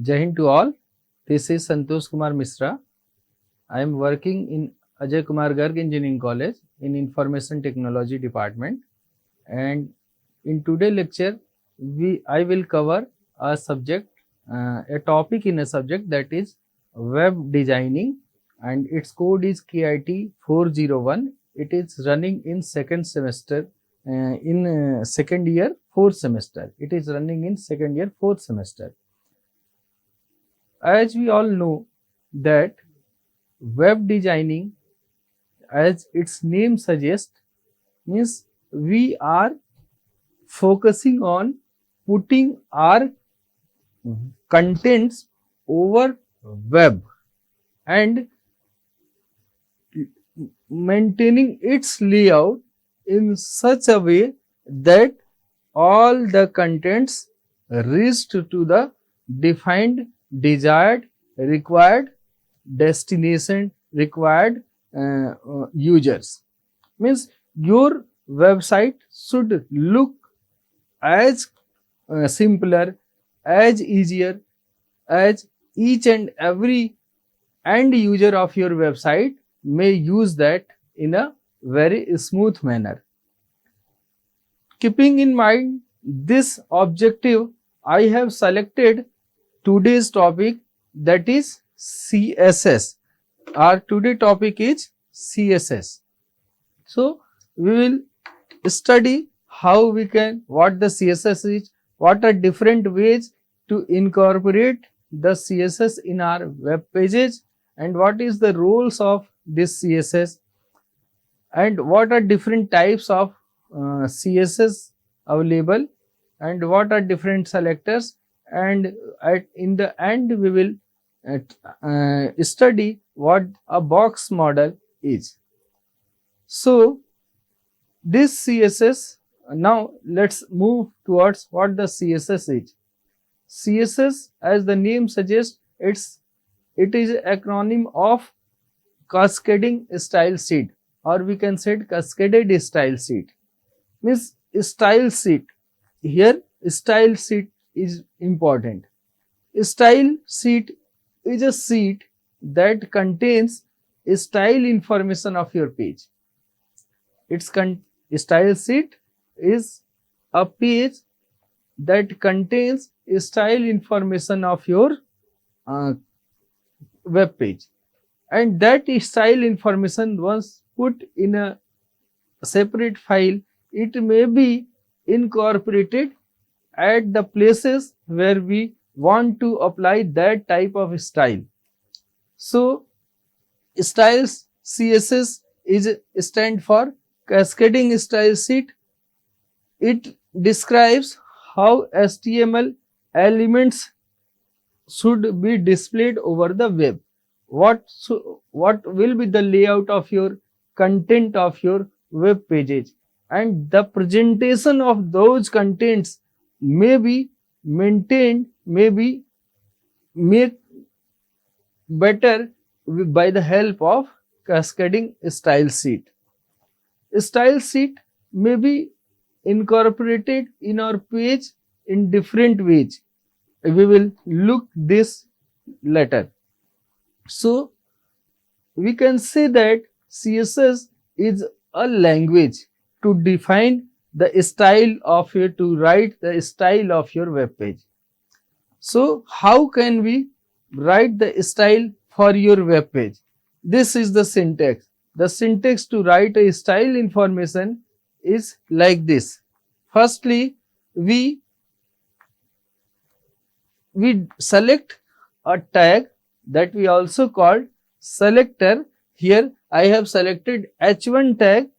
Jai Hind to all. This is Santosh Kumar Mishra. I am working in Ajay Kumar Garg Engineering College in Information Technology Department, and in today's lecture I will cover a subject, a topic in a subject, that is web designing, and its code is KIT 401. It is running in second semester, in second year fourth semester. It is running in second year fourth semester. As we all know that web designing, as its name suggests, means we are focusing on putting our contents over web and maintaining its layout in such a way that all the contents reach to the defined, desired, required destination, required users. Means your website should look as simpler, as easier, as each and every end user of your website may use that in a very smooth manner. Keeping in mind this objective, I have selected today's topic, that is CSS. Our today topic is CSS. So we will study how we can, what the CSS is, what are different ways to incorporate the CSS in our web pages, and what is the roles of this CSS, and what are different types of CSS available, and what are different selectors, and in the end we will study what a box model is. So this CSS, now let's move towards what the CSS is. CSS, as the name suggests, it is an acronym of cascading style sheet, or we can say cascaded style sheet. Means style sheet. Here style sheet is important. Style sheet is a sheet that contains style information of your page. Style sheet is a page that contains style information of your web page, and that style information, once put in a separate file, it may be incorporated at the places where we want to apply that type of style. So styles CSS is stand for cascading style sheet. It describes how HTML elements should be displayed over the web. What will be the layout of your content of your web pages, and the presentation of those contents may be maintained, may be made better by the help of cascading style sheet. Style sheet may be incorporated in our page in different ways. We will look this later. So we can say that CSS is a language to define the style of your, to write the style of your web page. So how can we write the style for your web page? This is the syntax. The syntax to write a style information is like this. Firstly, we select a tag that we also call selector. Here I have selected H1 tag,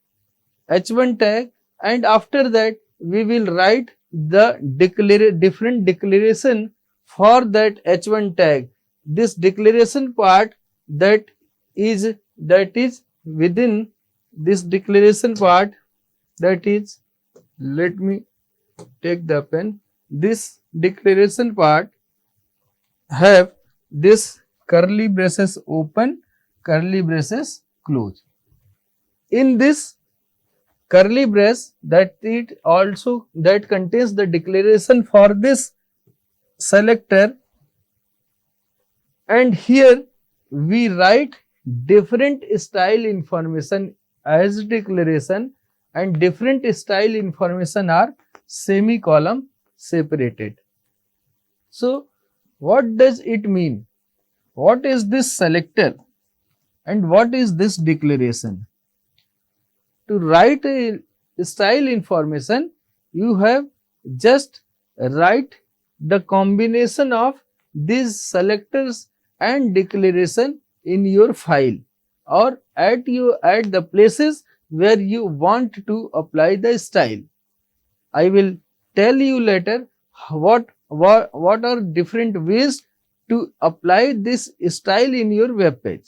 and after that we will write the different declaration for that H1 tag. This declaration part, that is within this declaration part, that is, let me take the pen. This declaration part have this curly braces open, curly braces close. In this curly brace, that contains the declaration for this selector, and here we write different style information as declaration, and different style information are semicolon separated. So what does it mean? What is this selector and what is this declaration? To write a style information, you have just write the combination of these selectors and declaration in your file, or at the places where you want to apply the style. I will tell you later what are different ways to apply this style in your web page.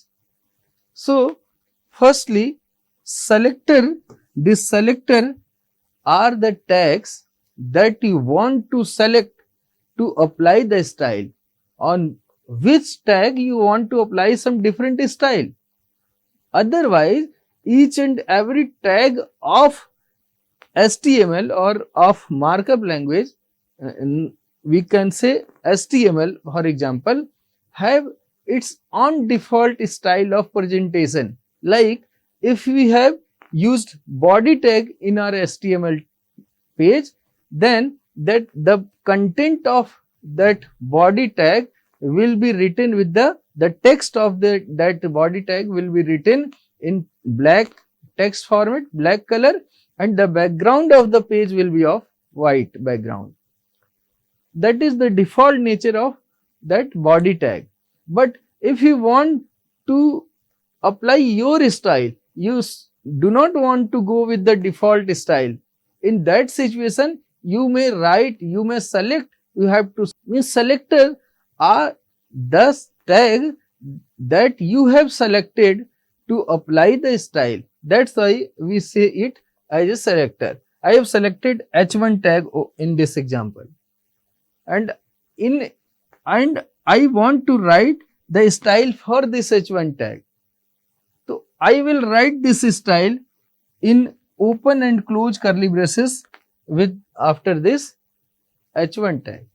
So firstly, this selector are the tags that you want to select to apply the style. On which tag you want to apply some different style. Otherwise, each and every tag of HTML or of markup language, we can say HTML for example, have its own default style of presentation. Like if we have used body tag in our HTML page, then that the content of that body tag will be written with the text of that body tag will be written in black text format, black color, and the background of the page will be of white background. That is the default nature of that body tag. But if you want to apply your style, you do not want to go with the default style. In that situation, you may write, you may select, you have to means selector are the tag that you have selected to apply the style. That's why we say it as a selector. I have selected H1 tag in this example, and I want to write the style for this H1 tag. So I will write this style in open and close curly braces with after this H1 tag,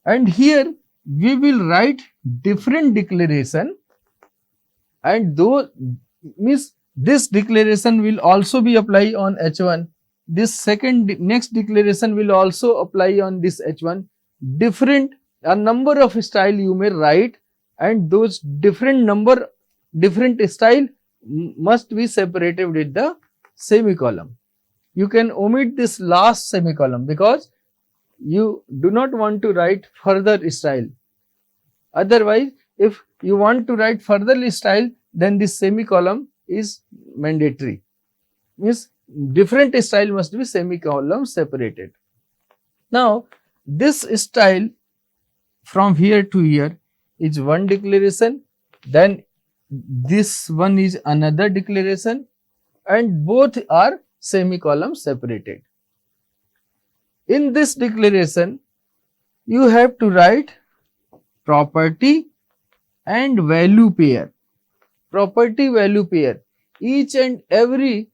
and here we will write different declaration, and though means this declaration will also be applied on H1. This next declaration will also apply on this H1. A number of style you may write, and those different style must be separated with the semicolon. You can omit this last semicolon because you do not want to write further style. Otherwise, if you want to write further style, then this semicolon is mandatory. Means different style must be semicolon separated. Now, this style from here to here is one declaration, then this one is another declaration, and both are semicolon separated. In this declaration, you have to write property and value pair. Property value pair. Each and every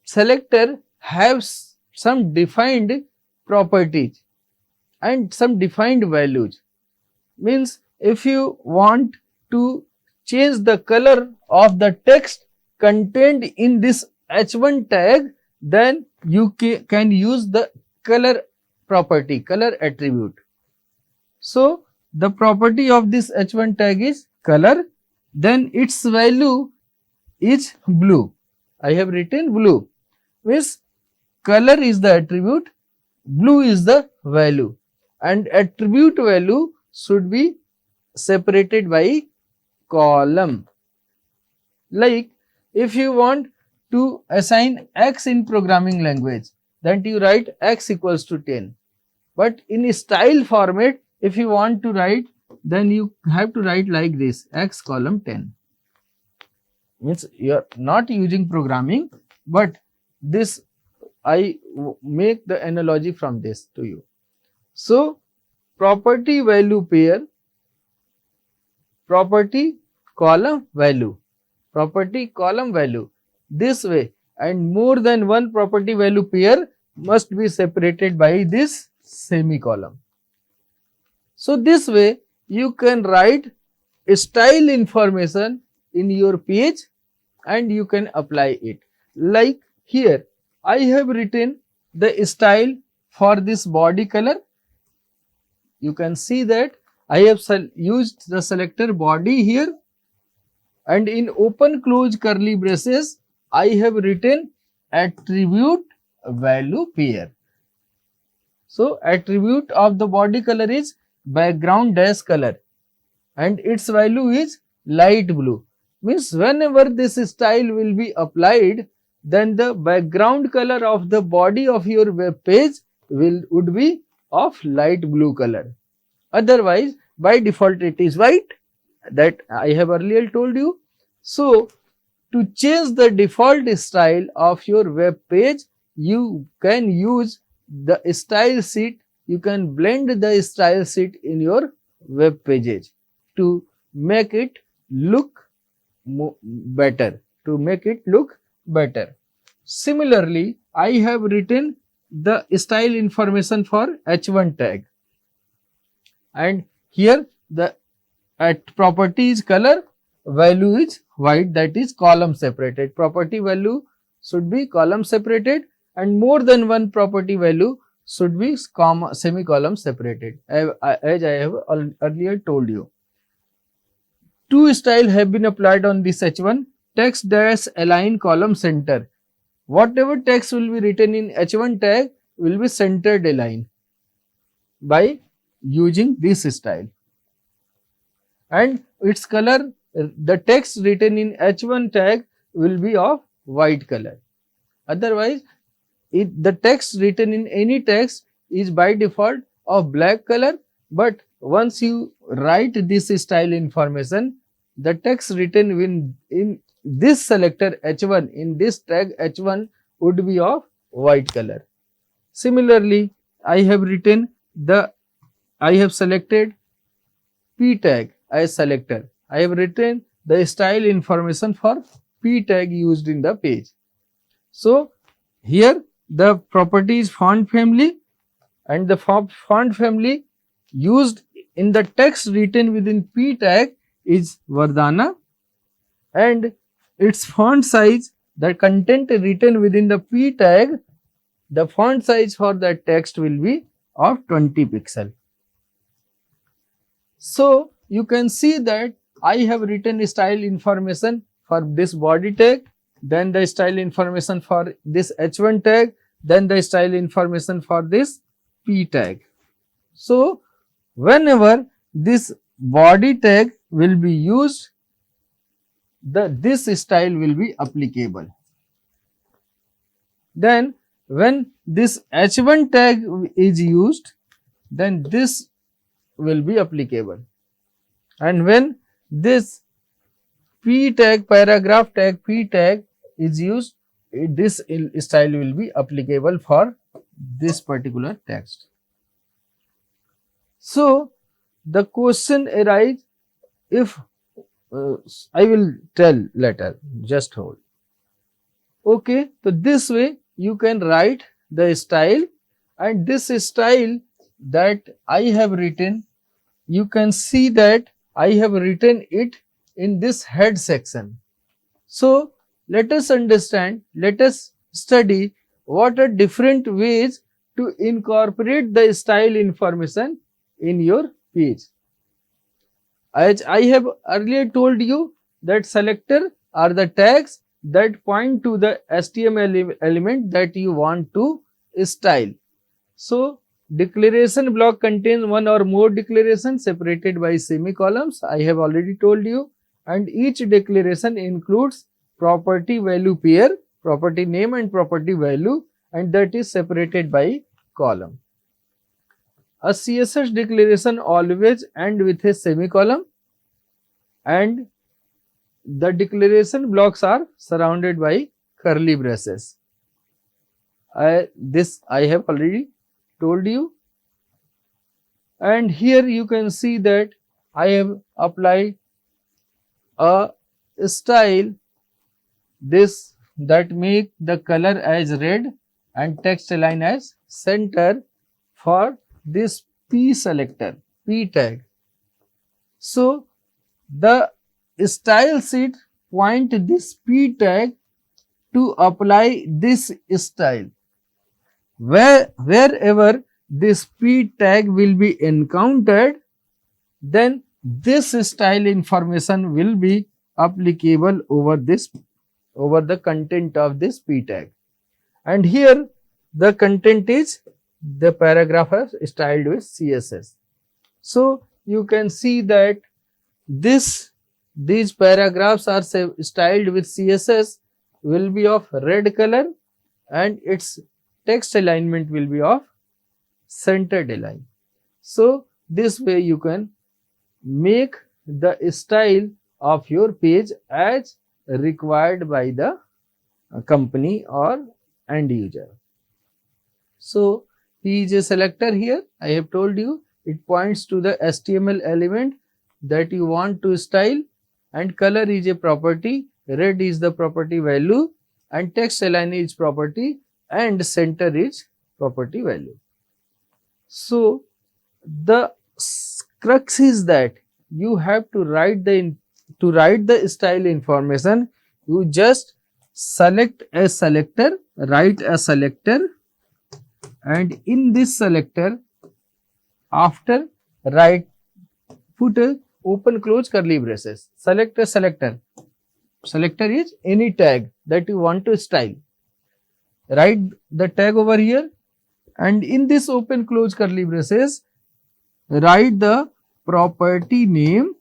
selector has some defined properties and some defined values. Means if you want to change the color of the text contained in this H1 tag, then you can use the color property, color attribute. So the property of this H1 tag is color, then its value is blue. I have written blue. Means color is the attribute, blue is the value, and attribute value should be separated by column. Like if you want to assign x in programming language, then you write x equals to 10. But in style format, if you want to write, then you have to write like this, x column 10. Means you are not using programming, but this I make the analogy from this to you. So property value pair, property column value, property column value, this way, and more than one property value pair must be separated by this semicolon. So this way you can write style information in your page and you can apply it. Like here, I have written the style for this body color. You can see that I have used the selector body here, and in open close curly braces I have written attribute value pair. So attribute of the body color is background dash color and its value is light blue. Means whenever this style will be applied, then the background color of the body of your web page would be of light blue color. Otherwise, by default it is white, that I have earlier told you. So to change the default style of your web page, you can use the style sheet. You can blend the style sheet in your web pages to make it look better, Similarly, I have written the style information for h1 tag, and here the at property is color, value is white, that is column separated. Property value should be column separated and more than one property value should be semicolon separated, as I have earlier told you. Two styles have been applied on this h1. Text dash align column center. Whatever text will be written in h1 tag will be centered align by using this style. And its color, the text written in h1 tag will be of white color. Otherwise, the text written in any text is by default of black color, but once you write this style information, the text written in this selector h1, in this tag h1 would be of white color. Similarly, I have selected p tag as selector. I have written the style information for p tag used in the page. So here the property is font family, and the font family used in the text written within p tag is Vardhana, and its font size, the content written within the p tag, the font size for that text will be of 20 pixel. So you can see that I have written style information for this body tag, then the style information for this h1 tag, then the style information for this p tag. So whenever this body tag will be used, this style will be applicable. Then when this h1 tag is used, then this will be applicable, and when this p tag, paragraph tag, p tag is used, this style will be applicable for this particular text. So the question arises, if I will tell later, just hold. Okay, so this way you can write the style, and this style that I have written, you can see that I have written it in this head section. So let us understand, let us study what are different ways to incorporate the style information in your page. As I have earlier told you that selector are the tags that point to the HTML element that you want to style. So declaration block contains one or more declarations separated by semicolons, I have already told you, and each declaration includes property value pair, property name and property value, and that is separated by column. A CSS declaration always ends with a semicolon, and the declaration blocks are surrounded by curly braces. This I have already told you, and here you can see that I have applied a style this that make the color as red and text align as center for this p selector, p tag. So the style sheet point this P tag to apply this style. Wherever this P tag will be encountered, then this style information will be applicable over the content of this P tag. And here the content is the paragraph is styled with CSS. So you can see that these paragraphs are styled with CSS will be of red color and its text alignment will be of centered align. So this way you can make the style of your page as required by the company or end user. So P is a selector here. I have told you it points to the HTML element that you want to style, and color is a property, red is the property value, and text align is property, and center is property value. So the crux is that you have to write the style information. You just select a selector, write a selector, and in this selector, after write, put a open close curly braces. Select a selector. Selector is any tag that you want to style. Write the tag over here, and in this open close curly braces, write the property name,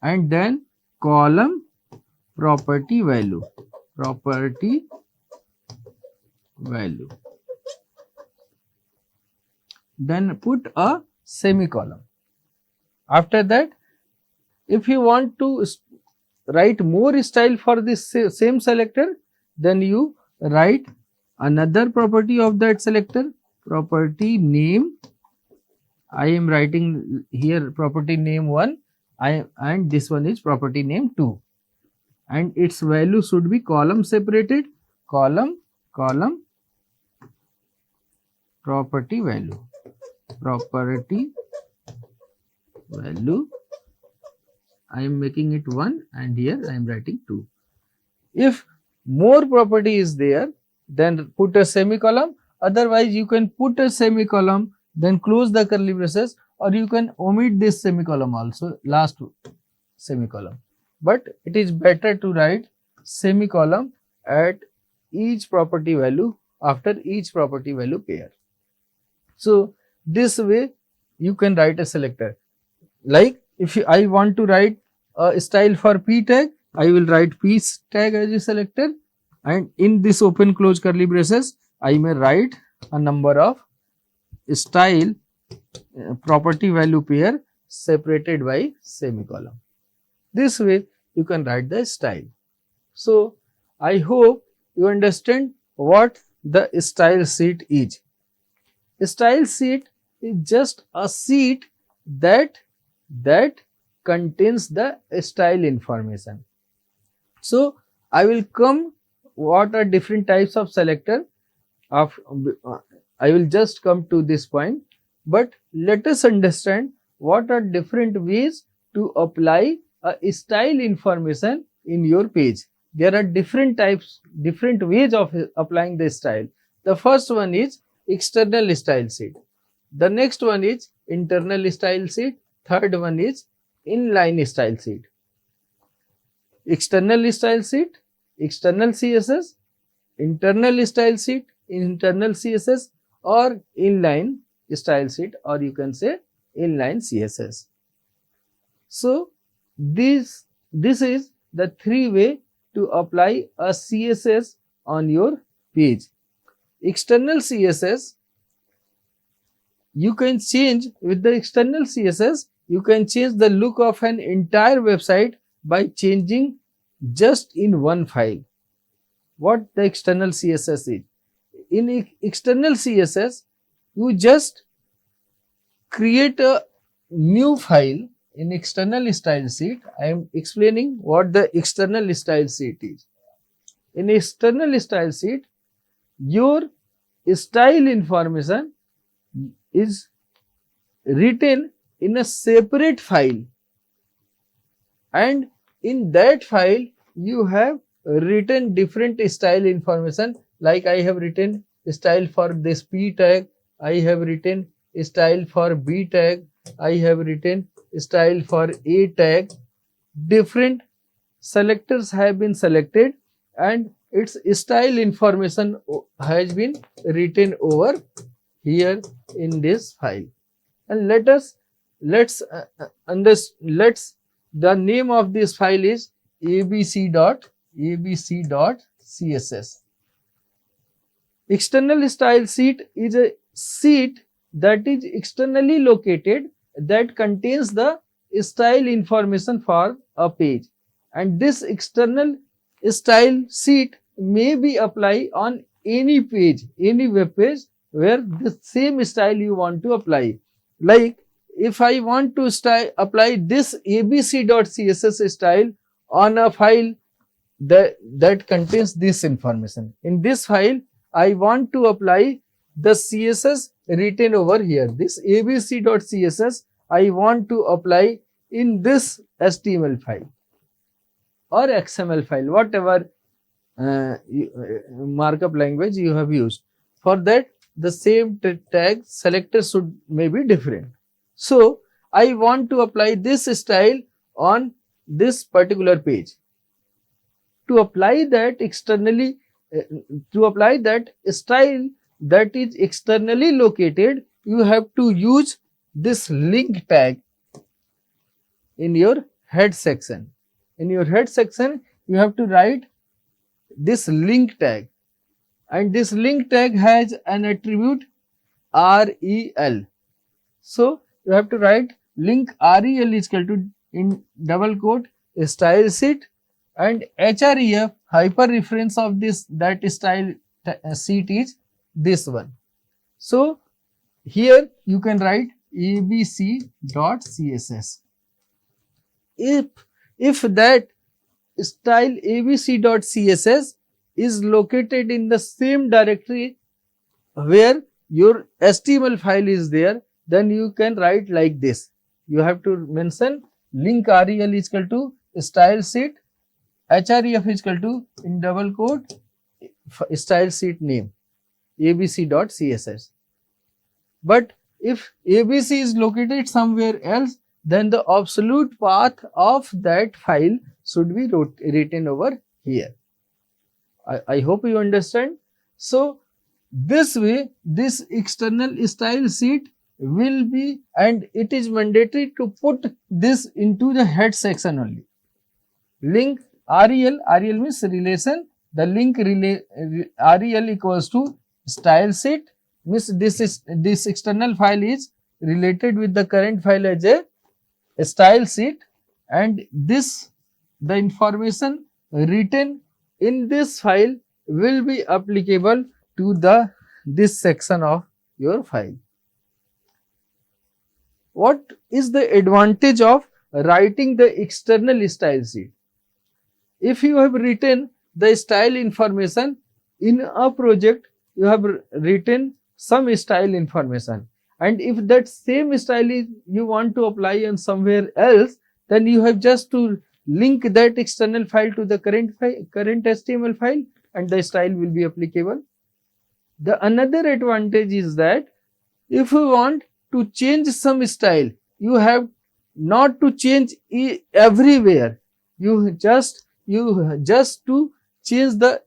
and then column property value. Then put a semicolon. After that, if you want to write more style for this same selector, then you write another property of that selector, property name. I am writing here property name 1, and this one is property name 2, and its value should be column separated, column property value. I am making it 1, and here I am writing 2. If more property is there, then put a semicolon. Otherwise, you can put a semicolon, then close the curly braces, or you can omit this semicolon also, last semicolon. But it is better to write semicolon at each property value, after each property value pair. So this way you can write a selector. Like if I want to write a style for P tag, I will write P tag as a selector, and in this open close curly braces, I may write a number of style property value pair separated by semicolon. This way you can write the style. So I hope you understand what the style sheet is. A style sheet is just a sheet that contains the style information. So I will come what are different types of selector of I will just come to this point, but let us understand what are different ways to apply a style information in your page. There are different ways of applying the style. The first one is external style sheet. The next one is internal style sheet. Third one is inline style sheet. External style sheet, external CSS, internal style sheet, internal CSS, or inline style sheet, or you can say inline CSS. So this is the 3 way to apply a CSS on your page. External CSS, you can change with the external CSS, you can change the look of an entire website by changing just in one file. What the external CSS is? In external CSS, you just create a new file in external style sheet. I am explaining what the external style sheet is. In external style sheet, your style information is written in a separate file, and in that file you have written different style information, like I have written style for this P tag, I have written style for B tag, I have written style for A tag. Different selectors have been selected and its style information has been written over here in this file. And let's the name of this file is abc.css. External style sheet is a sheet that is externally located that contains the style information for a page, and this external style sheet may be applied on any page, any web page where the same style you want to apply. Like if I want to apply this abc.css style on a file that contains this information. In this file, I want to apply the CSS written over here. This abc.css I want to apply in this HTML file or XML file, whatever markup language you have used. For that, the same tag selector should may be different. So I want to apply this style on this particular page. To apply that externally, to apply that style that is externally located, you have to use this link tag in your head section. In your head section, you have to write this link tag, and this link tag has an attribute rel. So you have to write link rel is equal to, in double quote, style sheet, and href hyper reference of this that style sheet is this one. So here you can write abc.css. If that style abc.css is located in the same directory where your HTML file is there, then you can write like this. You have to mention link rel is equal to style sheet, href is equal to, in double quote, style sheet name abc.css. But if abc is located somewhere else, then the absolute path of that file should be written over here. I hope you understand. So this way, this external style sheet will be, and it is mandatory to put this into the head section only. Link rel means relation, the link rel equals to style sheet, means this external file is related with the current file as a style sheet, and this, the information written in this file will be applicable to this section of your file. What is the advantage of writing the external style sheet? If you have written the style information in a project, you have written some style information, and if that same style is you want to apply on somewhere else, then you have just to link that external file to the current HTML file, and the style will be applicable. The another advantage is that if you want to change some style, you have not to change everywhere. You just to change the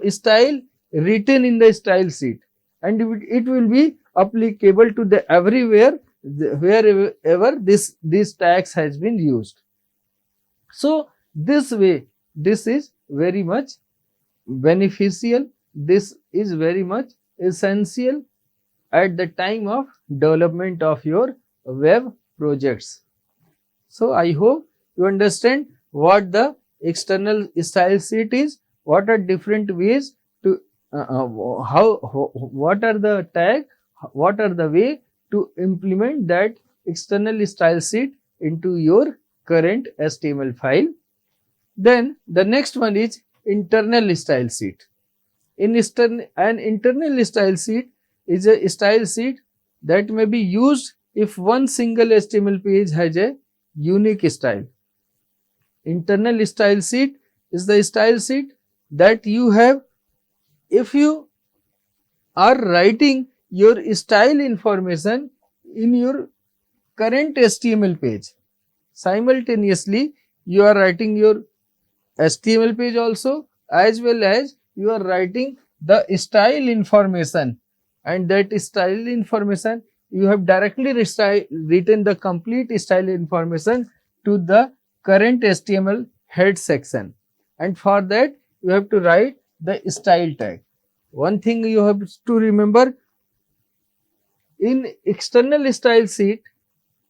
style written in the style sheet, and it will be applicable to the everywhere wherever this tags has been used. So this way, this is very much beneficial. This is very much essential at the time of development of your web projects. So I hope you understand what the external style sheet is, what are different ways to what are the tag, what are the way to implement that external style sheet into your current HTML file. Then the next one is internal style sheet. An internal style sheet is a style sheet that may be used if one single HTML page has a unique style. Internal style sheet is the style sheet that you have if you are writing your style information in your current HTML page. Simultaneously, you are writing your HTML page also, as well as you are writing the style information, and that style information you have directly written the complete style information to the current HTML head section, and for that you have to write the style tag. One thing you have to remember, in external style sheet,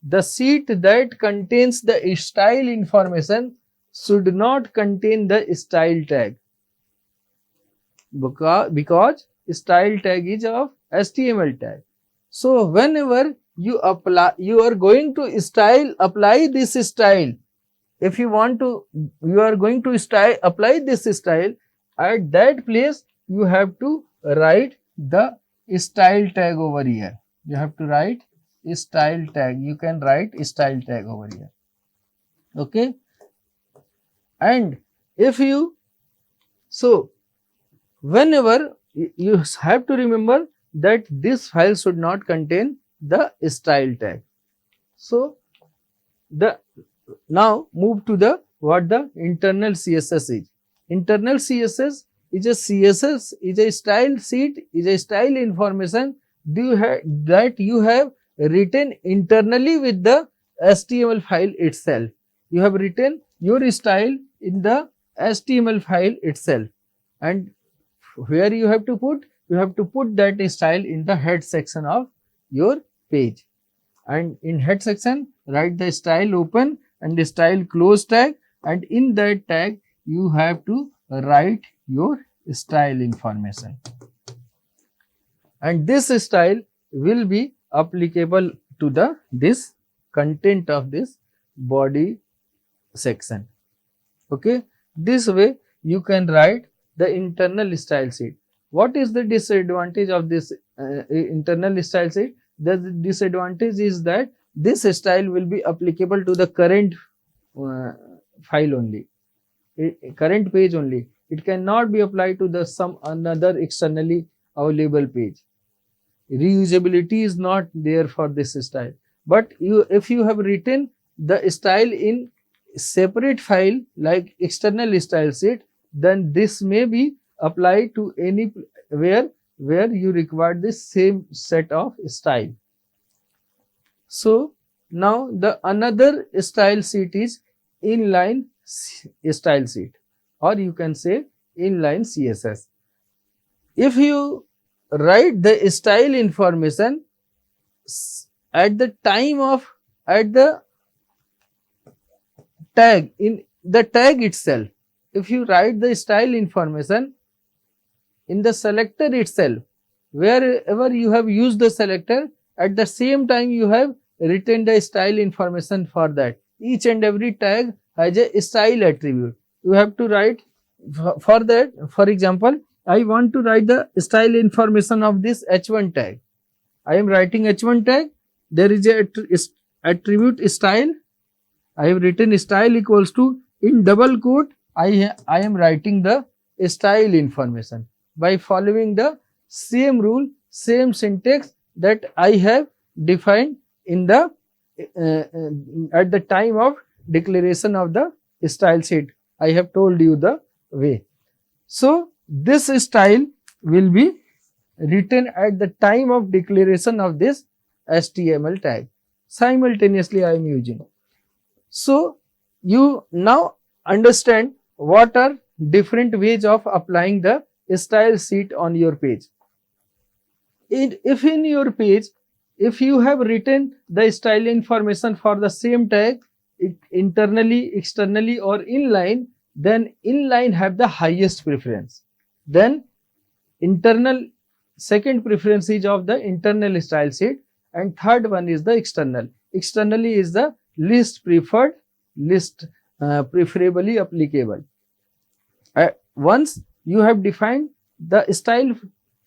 the sheet that contains the style information should not contain the style tag, because style tag is of HTML tag. So whenever you are going to apply this style. If you want to, you are going to apply this style, at that place you have to write the style tag over here. You have to write style tag. You can write style tag over here. Okay. And if you, so whenever you have to remember that this file should not contain the style tag. So the now move to the what the internal CSS is. Internal CSS is a style sheet, is a style information that you have written internally with the HTML file itself. You have written your style in the HTML file itself, and where you have to put that style in the head section of your page, and in head section write the style open and the style close tag, and in that tag you have to write your style information, and this style will be applicable to the this content of this body section. Okay, this way you can write the internal style sheet. What is the disadvantage of this internal style sheet? The disadvantage is that this style will be applicable to the current file only, current page only. It cannot be applied to the some another externally available page. Reusability is not there for this style. But if you have written the style in separate file like external style sheet, then this may be applied to any where you require the same set of style. So now the another style sheet is inline style sheet, or you can say inline CSS. If you write the style information at the time of the tag, in the tag itself, if you write the style information in the selector itself, wherever you have used the selector, at the same time you have written the style information for that. Each and every tag has a style attribute. You have to write for that. For example, I want to write the style information of this h1 tag. I am writing h1 tag. There is a attribute style. I have written style equals to, in double quote, I am writing the style information by following the same rule, same syntax that I have defined in the at the time of declaration of the style sheet. I have told you the way. So this style will be written at the time of declaration of this HTML tag. Simultaneously I am using. So you now understand what are different ways of applying the style sheet on your page. If in your page, if you have written the style information for the same tag internally, externally or inline, then inline have the highest preference. Then internal, second preference is of the internal style sheet, and third one is the external. Externally is the least preferred, least preferably applicable. Once you have defined the style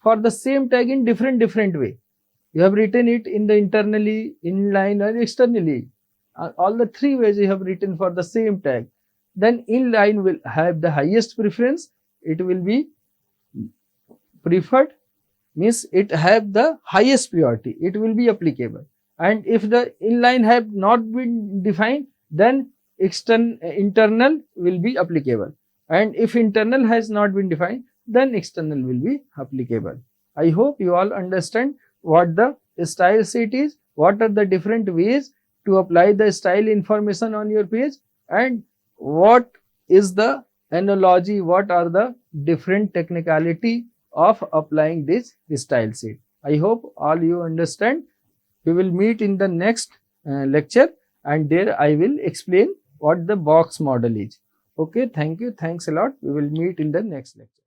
for the same tag in different way, You have written it in the internally, inline or externally. All the three ways you have written for the same tag. Then inline will have the highest preference. It will be preferred, means it have the highest priority. It will be applicable. And if the inline have not been defined, then internal will be applicable. And if internal has not been defined, then external will be applicable. I hope you all understand what the style sheet is, what are the different ways to apply the style information on your page, and what is the analogy, what are the different technicality of applying this style sheet. I hope all you understand. We will meet in the next lecture, and there I will explain what the box model is. Okay, thank you. Thanks a lot. We will meet in the next lecture.